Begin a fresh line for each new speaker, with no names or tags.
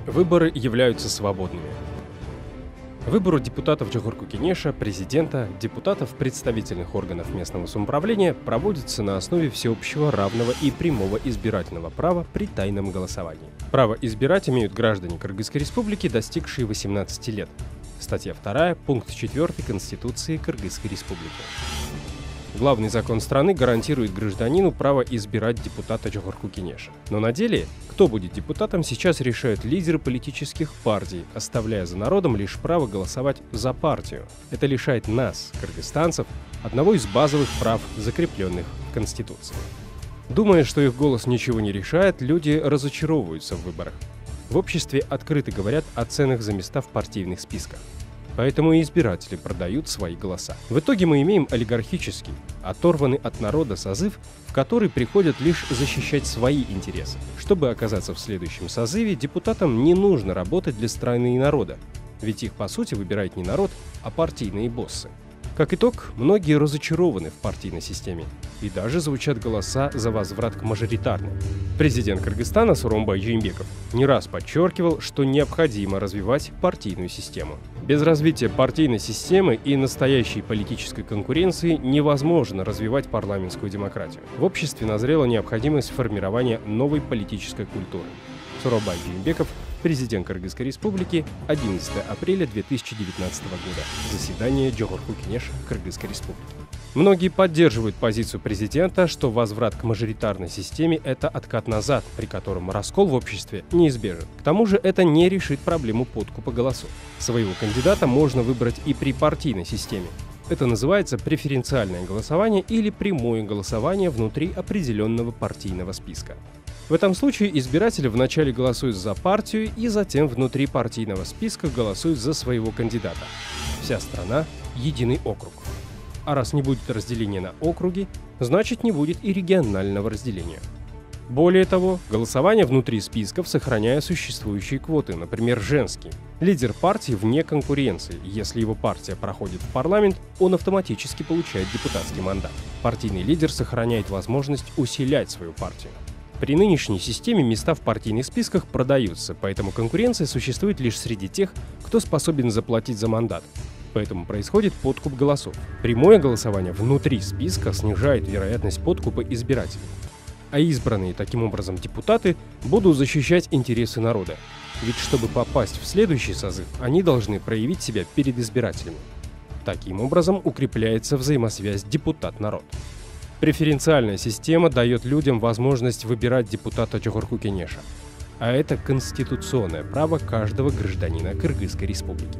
Выборы являются свободными. Выборы депутатов Чугурку-Кенеша, президента, депутатов представительных органов местного самоуправления проводятся на основе всеобщего, равного и прямого избирательного права при тайном голосовании. Право избирать имеют граждане Кыргызской республики, достигшие 18 лет. Статья 2, пункт 4 Конституции Кыргызской республики. Главный закон страны гарантирует гражданину право избирать депутата Чугурку-Кенеша. Но на деле, кто будет депутатом, сейчас решают лидеры политических партий, оставляя за народом лишь право голосовать за партию. Это лишает нас, кыргызстанцев, одного из базовых прав, закрепленных в Конституции. Думая, что их голос ничего не решает, люди разочаровываются в выборах. В обществе открыто говорят о ценах за места в партийных списках. Поэтому и избиратели продают свои голоса. В итоге мы имеем олигархический, оторванный от народа созыв, в который приходят лишь защищать свои интересы. Чтобы оказаться в следующем созыве, депутатам не нужно работать для страны и народа, ведь их по сути выбирает не народ, а партийные боссы. Как итог, многие разочарованы в партийной системе, и даже звучат голоса за возврат к мажоритарной. Президент Кыргызстана Сооронбай Жээнбеков не раз подчеркивал, что необходимо развивать партийную систему. Без развития партийной системы и настоящей политической конкуренции невозможно развивать парламентскую демократию. В обществе назрела необходимость формирования новой политической культуры. Сооронбай Жээнбеков, президент Кыргызской республики, 11 апреля 2019 года. Заседание Чугурку-Кенеша Кыргызской республики. Многие поддерживают позицию президента, что возврат к мажоритарной системе – это откат назад, при котором раскол в обществе неизбежен. К тому же это не решит проблему подкупа голосов. Своего кандидата можно выбрать и при партийной системе. Это называется преференциальное голосование или прямое голосование внутри определенного партийного списка. В этом случае избиратели вначале голосуют за партию и затем внутри партийного списка голосуют за своего кандидата. Вся страна – единый округ. А раз не будет разделения на округи, значит не будет и регионального разделения. Более того, голосование внутри списков, сохраняя существующие квоты, например, женские. Лидер партии вне конкуренции. Если его партия проходит в парламент, он автоматически получает депутатский мандат. Партийный лидер сохраняет возможность усилять свою партию. При нынешней системе места в партийных списках продаются, поэтому конкуренция существует лишь среди тех, кто способен заплатить за мандат. Поэтому происходит подкуп голосов. Прямое голосование внутри списка снижает вероятность подкупа избирателей. А избранные таким образом депутаты будут защищать интересы народа. Ведь чтобы попасть в следующий созыв, они должны проявить себя перед избирателями. Таким образом укрепляется взаимосвязь депутат-народ. Преференциальная система дает людям возможность выбирать депутата Чугурку-Кенеша. А это конституционное право каждого гражданина Кыргызской республики.